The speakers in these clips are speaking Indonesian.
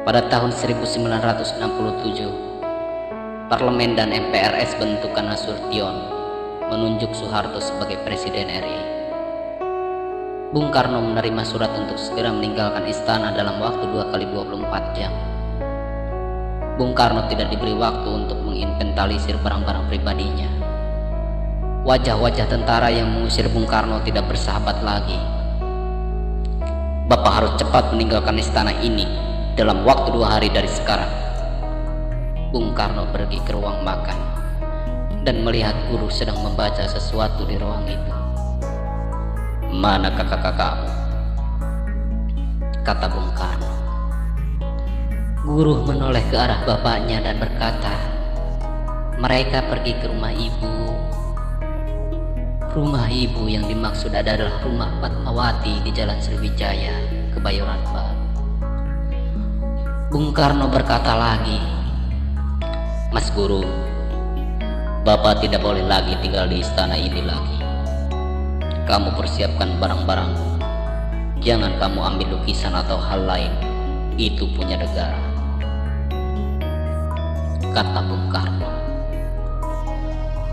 Pada tahun 1967, Parlemen dan MPRS bentukan Nasution menunjuk Soeharto sebagai Presiden RI. Bung Karno menerima surat untuk segera meninggalkan istana dalam waktu 2 kali 24 jam. Bung Karno tidak diberi waktu untuk menginventarisir barang-barang pribadinya. Wajah-wajah tentara yang mengusir Bung Karno tidak bersahabat lagi. Bapak harus cepat meninggalkan istana ini dalam waktu 2 hari dari sekarang. Bung Karno pergi ke ruang makan dan melihat guru sedang membaca sesuatu di ruang itu. "Mana kakak-kakakmu?" kata Bung Karno. Guru menoleh ke arah bapaknya dan berkata, "Mereka pergi ke rumah ibu." Rumah ibu yang dimaksud adalah rumah Fatmawati di Jalan Sriwijaya, Kebayoran Baru. Bung Karno berkata lagi, "Mas Guru, Bapak tidak boleh lagi tinggal di istana ini lagi. Kamu persiapkan barang-barang. Jangan kamu ambil lukisan atau hal lain. Itu punya negara," kata Bung Karno.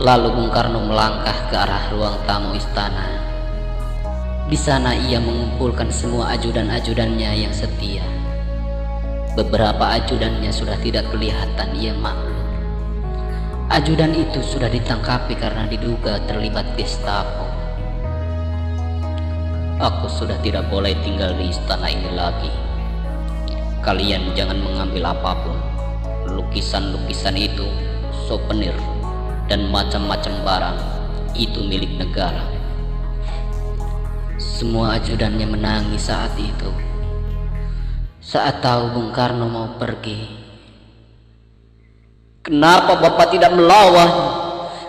Lalu Bung Karno melangkah ke arah ruang tamu istana. Di sana ia mengumpulkan semua ajudan-ajudannya yang setia. Beberapa ajudannya sudah tidak kelihatan, ia maklum. Ajudan itu sudah ditangkapi karena diduga terlibat Gestapo. "Aku sudah tidak boleh tinggal di istana ini lagi. Kalian jangan mengambil apapun. Lukisan-lukisan itu, souvenir, dan macam-macam barang itu milik negara." Semua ajudannya menangis saat itu. Saat tahu Bung Karno mau pergi. "Kenapa Bapak tidak melawan?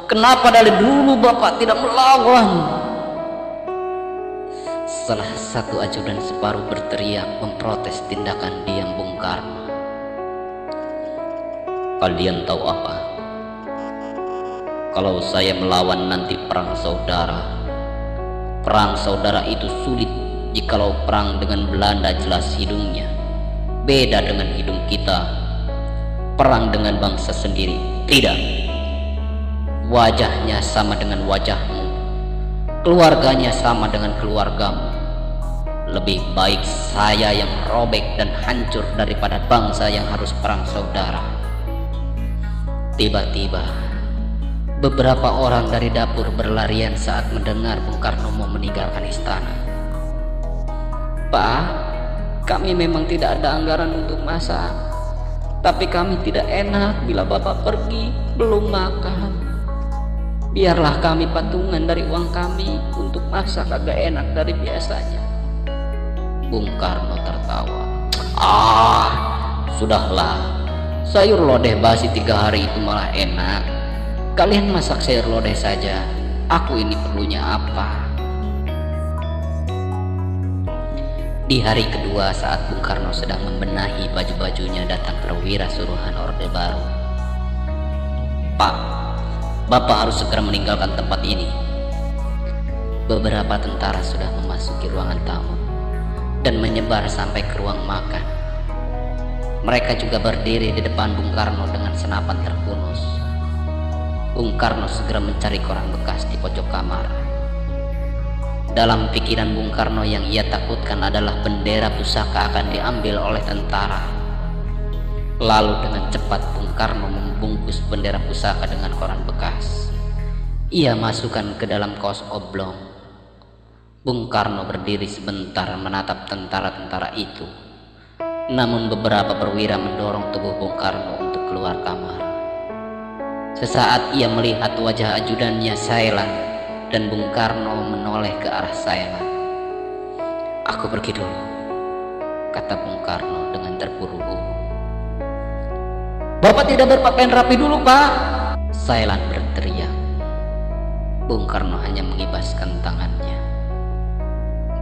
Kenapa dari dulu Bapak tidak melawan?" Salah satu ajudan separuh berteriak memprotes tindakan diam Bung Karno. "Kalian tahu apa? Kalau saya melawan nanti perang saudara. Perang saudara itu sulit jikalau perang dengan Belanda jelas hidungnya. Beda dengan hidung kita. Perang dengan bangsa sendiri, tidak. Wajahnya sama dengan wajahmu. Keluarganya sama dengan keluargamu. Lebih baik saya yang robek dan hancur daripada bangsa yang harus perang saudara." Tiba-tiba beberapa orang dari dapur berlarian saat mendengar Bung Karno mau meninggalkan istana. "Pak, kami memang tidak ada anggaran untuk masak. Tapi kami tidak enak bila Bapak pergi belum makan. Biarlah kami patungan dari uang kami untuk masak agak enak dari biasanya." Bung Karno tertawa. Sudahlah. Sayur lodeh basi 3 hari itu malah enak. Kalian masak sayur lodeh saja. Aku ini perlunya apa?" Di hari kedua saat Bung Karno sedang membenahi baju-bajunya, datang perwira suruhan Orde Baru. "Pak, Bapak harus segera meninggalkan tempat ini." Beberapa tentara sudah memasuki ruangan tamu dan menyebar sampai ke ruang makan. Mereka juga berdiri di depan Bung Karno dengan senapan terkunus. Bung Karno segera mencari koran bekas di pojok kamar. Dalam pikiran Bung Karno yang ia takutkan adalah bendera pusaka akan diambil oleh tentara. Lalu dengan cepat Bung Karno membungkus bendera pusaka dengan koran bekas. Ia masukkan ke dalam kaos oblong. Bung Karno berdiri sebentar menatap tentara-tentara itu. Namun beberapa perwira mendorong tubuh Bung Karno untuk keluar kamar. Sesaat ia melihat wajah ajudannya Sailan dan Bung Karno menoleh ke arah Sailan. "Aku pergi dulu," kata Bung Karno dengan terburu-buru. "Bapak tidak berpakaian rapi dulu, Pak!" Sailan berteriak. Bung Karno hanya mengibaskan tangannya.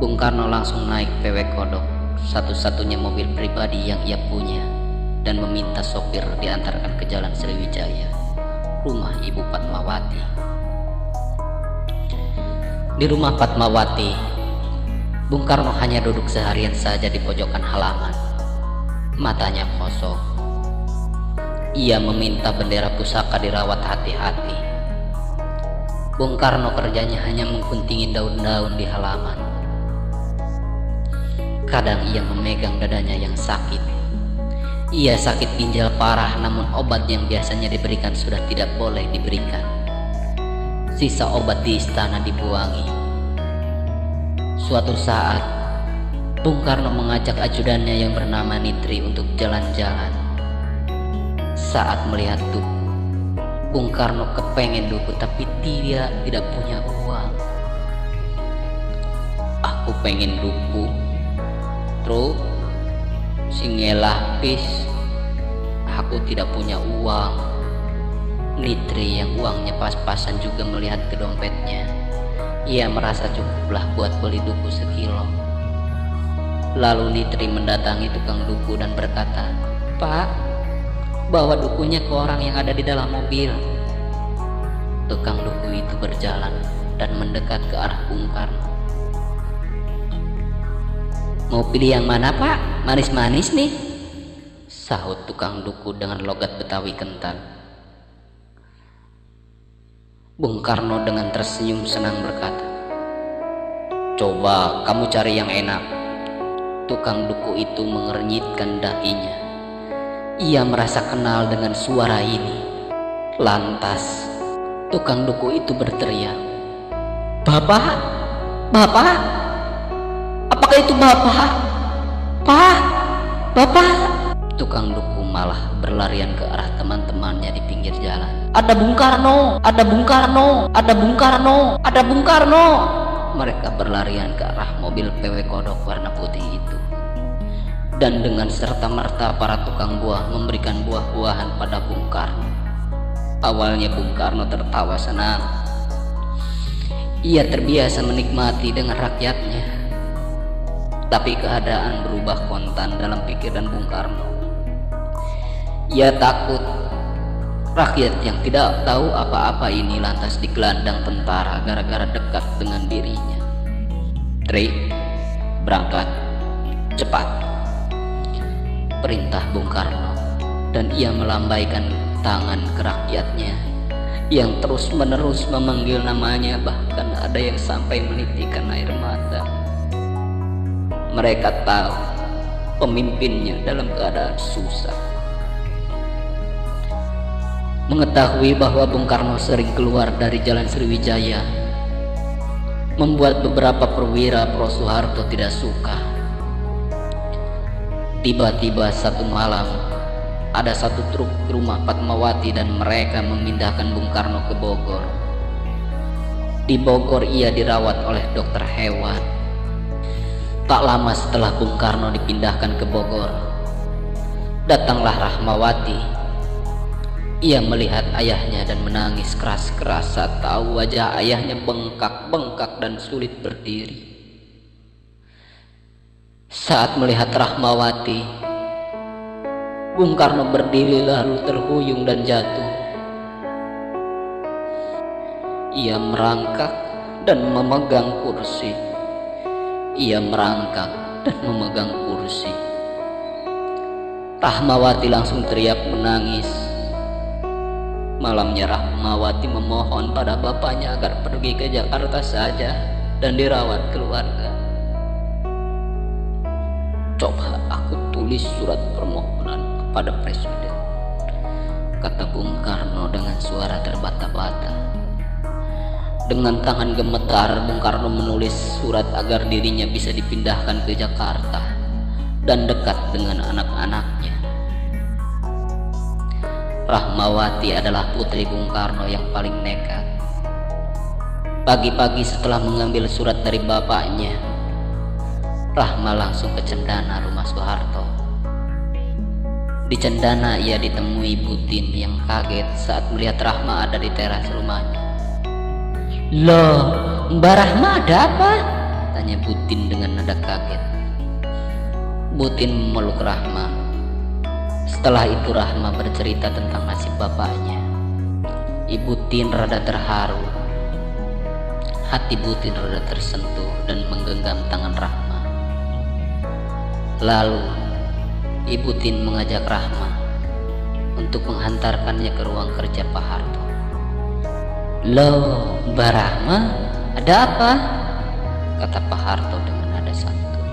Bung Karno langsung naik PW Kodok, satu-satunya mobil pribadi yang ia punya, dan meminta sopir diantarkan ke Jalan Sriwijaya, rumah Ibu Fatmawati. Di rumah Fatmawati, Bung Karno hanya duduk seharian saja di pojokan halaman. Matanya kosong. Ia meminta bendera pusaka dirawat hati-hati. Bung Karno kerjanya hanya mengguntingin daun-daun di halaman. Kadang ia memegang dadanya yang sakit. Ia sakit ginjal parah, namun obat yang biasanya diberikan sudah tidak boleh diberikan. Sisa obat di istana dibuangi. Suatu saat, Bung Karno mengajak ajudannya yang bernama Nitri untuk jalan-jalan. Saat melihat Duku, Bung Karno kepengen Duku tapi dia tidak punya uang. Aku pengen Duku, terus singelapis, aku tidak punya uang. Nitri yang uangnya pas-pasan juga melihat ke dompetnya. Ia merasa cukuplah buat beli Duku sekilo. Lalu Nitri mendatangi tukang Duku dan berkata, "Pak, bawa Dukunya ke orang yang ada di dalam mobil." Tukang Duku itu berjalan dan mendekat ke arah Bung Karno. "Mau pilih yang mana, Pak? Manis-manis nih," sahut tukang Duku dengan logat Betawi kental. Bung Karno dengan tersenyum senang berkata, "Coba kamu cari yang enak." Tukang Duku itu mengernyitkan dahinya. Ia merasa kenal dengan suara ini. Lantas tukang Duku itu berteriak, "Bapak! Bapak! Apakah itu Bapak? Pak! Bapak!" Tukang Duku malah berlarian ke arah teman-temannya di pinggir jalan. "Ada Bung Karno! Ada Bung Karno! Ada Bung Karno! Ada Bung Karno!" Mereka berlarian ke arah mobil PW Kodok warna putih itu. Dan dengan serta-merta para tukang buah memberikan buah-buahan pada Bung Karno. Awalnya Bung Karno tertawa senang. Ia terbiasa menikmati dengan rakyatnya. Tapi keadaan berubah kontan dalam pikiran Bung Karno. Ia takut rakyat yang tidak tahu apa-apa ini lantas digelandang tentara gara-gara dekat dengan dirinya. "Tri, berangkat, cepat," perintah Bung Karno, dan ia melambaikan tangan ke rakyatnya yang terus-menerus memanggil namanya, bahkan ada yang sampai menitikan air mata. Mereka tahu pemimpinnya dalam keadaan susah. Mengetahui bahwa Bung Karno sering keluar dari Jalan Sriwijaya membuat beberapa perwira pro Soeharto tidak suka. Tiba-tiba satu malam ada satu truk ke rumah Fatmawati dan mereka memindahkan Bung Karno ke Bogor. Di Bogor ia dirawat oleh dokter hewan. Tak lama setelah Bung Karno dipindahkan ke Bogor, datanglah Rahmawati. Ia melihat ayahnya dan menangis keras-keras saat tahu wajah ayahnya bengkak-bengkak dan sulit berdiri. Saat melihat Rahmawati, Bung Karno berdiri lalu terhuyung dan jatuh. Ia merangkak dan memegang kursi. Ia merangkak dan memegang kursi. Rahmawati langsung teriak menangis. Malamnya Rahmawati memohon pada bapaknya agar pergi ke Jakarta saja dan dirawat keluarga. "Coba aku tulis surat permohonan kepada Presiden," kata Bung Karno dengan suara terbata-bata. Dengan tangan gemetar, Bung Karno menulis surat agar dirinya bisa dipindahkan ke Jakarta dan dekat dengan anak-anaknya. Rahmawati adalah putri Bung Karno yang paling nekat. Pagi-pagi setelah mengambil surat dari bapaknya, Rahma langsung ke Cendana rumah Soeharto. Di Cendana ia ditemui Butin yang kaget saat melihat Rahma ada di teras rumahnya. "Loh, Mbak Rahma ada apa?" tanya Butin dengan nada kaget. Butin memeluk Rahma. Setelah itu Rahma bercerita tentang nasib bapaknya. Ibu Tin rada terharu. Hati Butin rada tersentuh dan menggenggam tangan Rahma. Lalu Ibu Tin mengajak Rahma untuk menghantarkannya ke ruang kerja Pak Harto. "Loh, Mbak Rahma, ada apa?" kata Pak Harto dengan nada santun.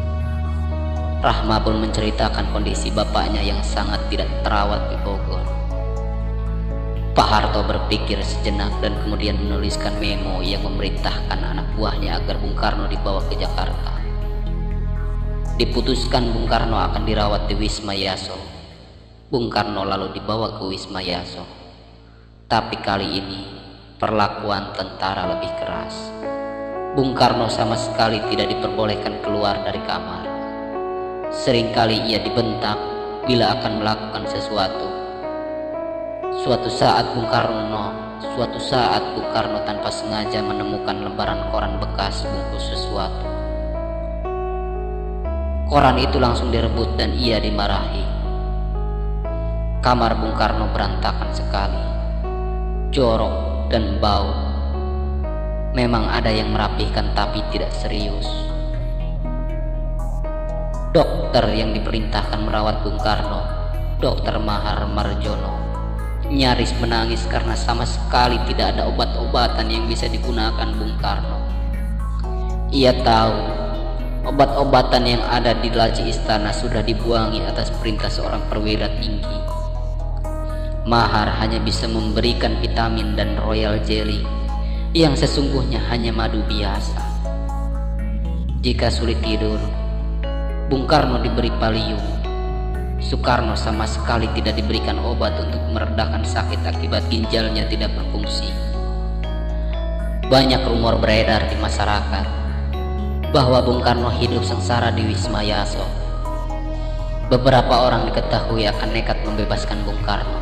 Rahma pun menceritakan kondisi bapaknya yang sangat tidak terawat di Bogor. Pak Harto berpikir sejenak dan kemudian menuliskan memo yang memerintahkan anak buahnya agar Bung Karno dibawa ke Jakarta. Diputuskan Bung Karno akan dirawat di Wisma Yaso. Bung Karno lalu dibawa ke Wisma Yaso. Tapi kali ini perlakuan tentara lebih keras. Bung Karno sama sekali tidak diperbolehkan keluar dari kamar. Seringkali ia dibentak bila akan melakukan sesuatu. Suatu saat Bung Karno tanpa sengaja menemukan lembaran koran bekas bungkus sesuatu. Koran itu langsung direbut dan ia dimarahi. Kamar Bung Karno berantakan sekali, jorok dan bau. Memang ada yang merapihkan tapi tidak serius. Dokter yang diperintahkan merawat Bung Karno, Dr. Mahar Marjono, nyaris menangis karena sama sekali tidak ada obat-obatan yang bisa digunakan Bung Karno. Ia tahu obat-obatan yang ada di laci istana sudah dibuangi atas perintah seorang perwira tinggi. Mahar hanya bisa memberikan vitamin dan royal jelly yang sesungguhnya hanya madu biasa. Jika sulit tidur, Bung Karno diberi Valium. Soekarno sama sekali tidak diberikan obat untuk meredakan sakit akibat ginjalnya tidak berfungsi. Banyak rumor beredar di masyarakat bahwa Bung Karno hidup sengsara di Wisma Yaso. Beberapa orang diketahui akan nekat membebaskan Bung Karno.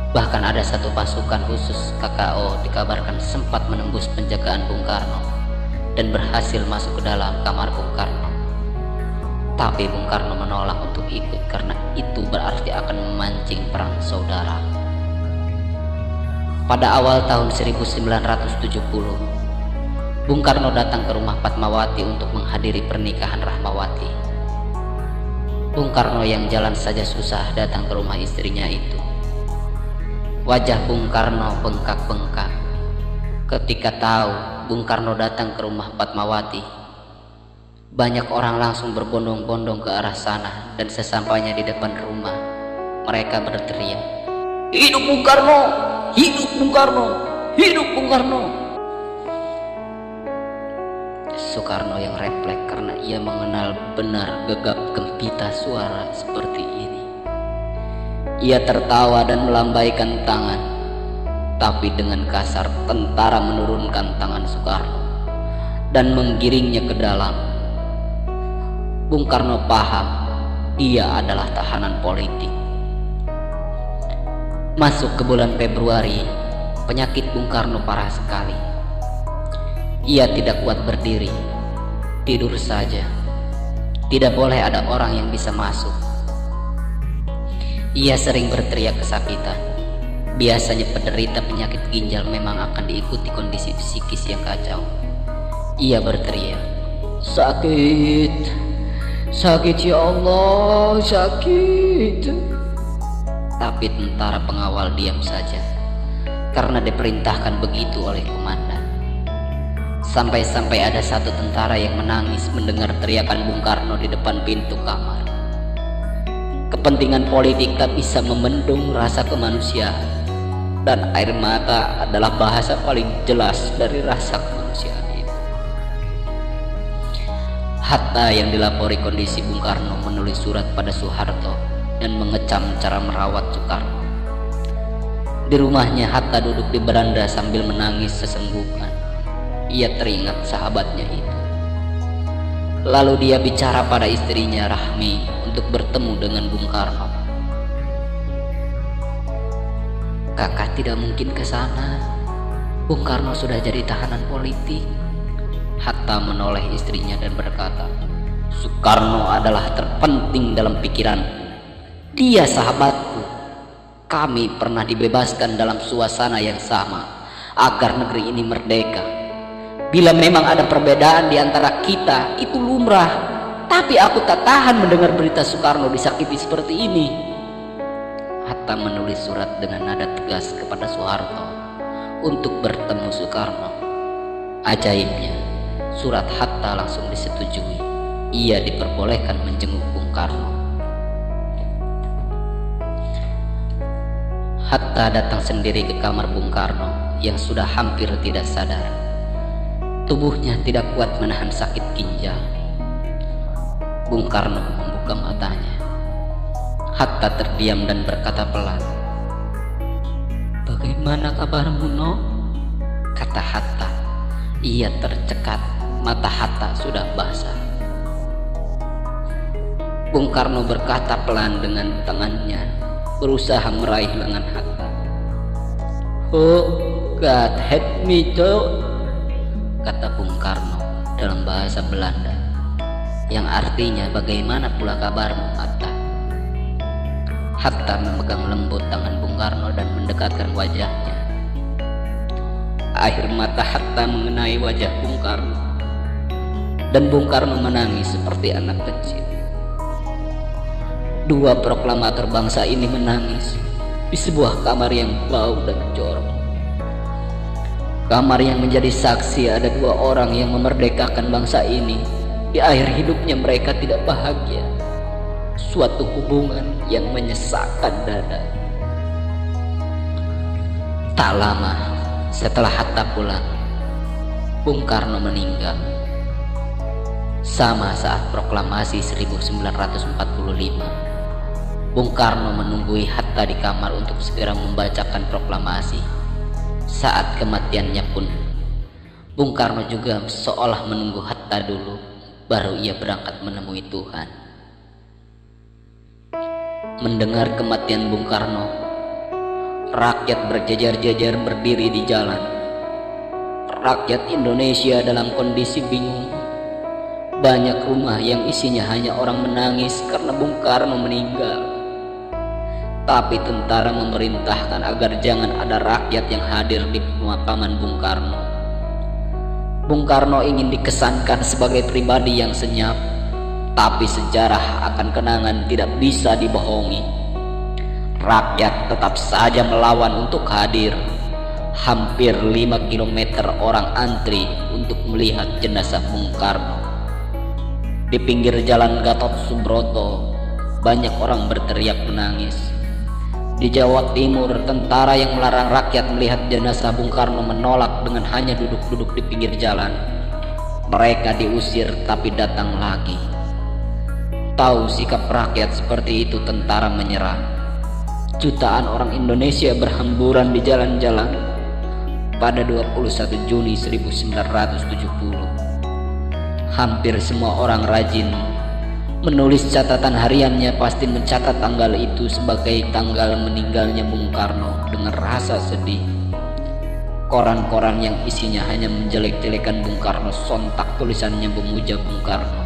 Bahkan ada satu pasukan khusus KKO dikabarkan sempat menembus penjagaan Bung Karno dan berhasil masuk ke dalam kamar Bung Karno. Tapi Bung Karno menolak untuk ikut karena itu berarti akan memancing perang saudara. Pada awal tahun 1970, Bung Karno datang ke rumah Fatmawati untuk menghadiri pernikahan Rahmawati. Bung Karno yang jalan saja susah datang ke rumah istrinya itu. Wajah Bung Karno bengkak-bengkak ketika tahu Bung Karno datang ke rumah Fatmawati. Banyak orang langsung berbondong-bondong ke arah sana dan sesampainya di depan rumah, mereka berteriak, "Hidup Bung Karno! Hidup Bung Karno! Hidup Bung Karno!" Soekarno yang refleks karena ia mengenal benar gegap gempita suara seperti ini. Ia tertawa dan melambaikan tangan, tapi dengan kasar tentara menurunkan tangan Soekarno dan menggiringnya ke dalam. Bung Karno paham ia adalah tahanan politik. Masuk ke bulan Februari, penyakit Bung Karno parah sekali. Ia tidak kuat berdiri, tidur saja. Tidak boleh ada orang yang bisa masuk. Ia sering berteriak kesakitan. Biasanya penderita penyakit ginjal memang akan diikuti kondisi psikis yang kacau. Ia berteriak, "Sakit! Sakit ya Allah, sakit!" Tapi tentara pengawal diam saja karena diperintahkan begitu oleh komandan. Sampai-sampai ada satu tentara yang menangis mendengar teriakan Bung Karno di depan pintu kamar. Kepentingan politik tak bisa membendung rasa kemanusiaan, dan air mata adalah bahasa paling jelas dari rasa kemanusiaan itu. Hatta yang dilapori kondisi Bung Karno menulis surat pada Soeharto dan mengecam cara merawat Soekarno. Di rumahnya Hatta duduk di beranda sambil menangis sesenggukan. Ia teringat sahabatnya itu. Lalu dia bicara pada istrinya Rahmi untuk bertemu dengan Bung Karno. "Kakak tidak mungkin ke sana. Bung Karno sudah jadi tahanan politik." Hatta menoleh istrinya dan berkata, "Soekarno adalah terpenting dalam pikiranku. Dia sahabatku. Kami pernah dibebaskan dalam suasana yang sama agar negeri ini merdeka. Bila memang ada perbedaan di antara kita, itu lumrah. Tapi aku tak tahan mendengar berita Soekarno disakiti seperti ini. Hatta menulis surat dengan nada tegas kepada Soeharto untuk bertemu Soekarno. Ajaibnya, surat Hatta langsung disetujui. Ia diperbolehkan menjenguk Bung Karno. Hatta datang sendiri ke kamar Bung Karno yang sudah hampir tidak sadar. Tubuhnya tidak kuat menahan sakit ginjal. Bung Karno membuka matanya. Hatta terdiam dan berkata pelan, "Bagaimana kabarmu, No?" kata Hatta. Ia tercekat, mata Hatta sudah basah. Bung Karno berkata pelan dengan tangannya, berusaha meraih lengan Hatta. "Oh, God help me, too," kata Bung Karno dalam bahasa Belanda, yang artinya bagaimana pula kabarmu, Hatta. Hatta memegang lembut tangan Bung Karno dan mendekatkan wajahnya. Air mata Hatta mengenai wajah Bung Karno, dan Bung Karno menangis seperti anak kecil. Dua proklamator bangsa ini menangis di sebuah kamar yang bau dan jorok. Kamar yang menjadi saksi ada dua orang yang memerdekakan bangsa ini. Di akhir hidupnya mereka tidak bahagia. Suatu hubungan yang menyesakkan dada. Tak lama setelah Hatta pulang, Bung Karno meninggal. Sama saat proklamasi 1945, Bung Karno menunggui Hatta di kamar untuk segera membacakan proklamasi. Saat kematiannya pun, Bung Karno juga seolah menunggu Hatta dulu, baru ia berangkat menemui Tuhan. Mendengar kematian Bung Karno, rakyat berjejer-jejer berdiri di jalan. Rakyat Indonesia dalam kondisi bingung. Banyak rumah yang isinya hanya orang menangis karena Bung Karno meninggal. Tapi tentara memerintahkan agar jangan ada rakyat yang hadir di pemakaman Bung Karno. Bung Karno ingin dikesankan sebagai pribadi yang senyap, tapi sejarah akan kenangan tidak bisa dibohongi. Rakyat tetap saja melawan untuk hadir. Hampir 5 km orang antri untuk melihat jenazah Bung Karno. Di pinggir jalan Gatot Subroto, banyak orang berteriak menangis. Di Jawa Timur, tentara yang melarang rakyat melihat jenazah Bung Karno menolak dengan hanya duduk-duduk di pinggir jalan. Mereka diusir tapi datang lagi. Tahu sikap rakyat seperti itu, tentara menyerah. Jutaan orang Indonesia berhamburan di jalan-jalan pada 21 Juni 1970. Hampir semua orang rajin menulis catatan hariannya pasti mencatat tanggal itu sebagai tanggal meninggalnya Bung Karno dengan rasa sedih. Koran-koran yang isinya hanya menjelek-jelekan Bung Karno sontak tulisannya memuja Bung Karno.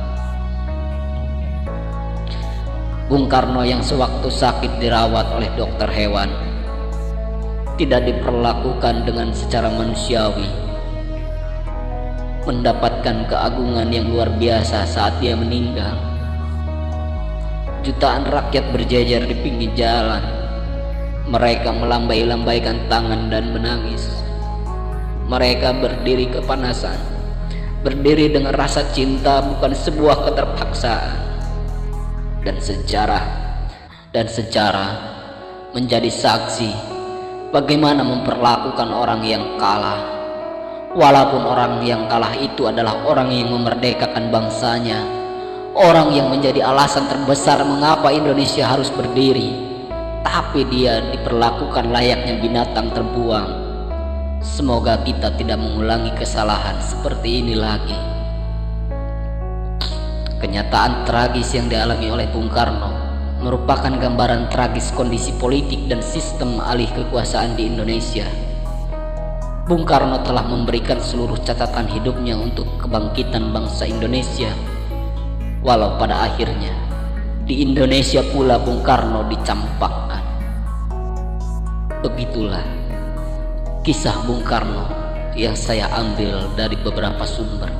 Bung Karno yang sewaktu sakit dirawat oleh dokter hewan tidak diperlakukan dengan secara manusiawi, mendapatkan keagungan yang luar biasa saat dia meninggal. Jutaan rakyat berjejer di pinggir jalan. Mereka melambai-lambaikan tangan dan menangis. Mereka berdiri kepanasan, berdiri dengan rasa cinta, bukan sebuah keterpaksaan. Dan sejarah menjadi saksi bagaimana memperlakukan orang yang kalah. Walaupun orang yang kalah itu adalah orang yang memerdekakan bangsanya, orang yang menjadi alasan terbesar mengapa Indonesia harus berdiri, tapi dia diperlakukan layaknya binatang terbuang. Semoga kita tidak mengulangi kesalahan seperti ini lagi. Kenyataan tragis yang dialami oleh Bung Karno merupakan gambaran tragis kondisi politik dan sistem alih kekuasaan di Indonesia. Bung Karno telah memberikan seluruh catatan hidupnya untuk kebangkitan bangsa Indonesia. Walau pada akhirnya di Indonesia pula Bung Karno dicampakkan. Begitulah kisah Bung Karno yang saya ambil dari beberapa sumber.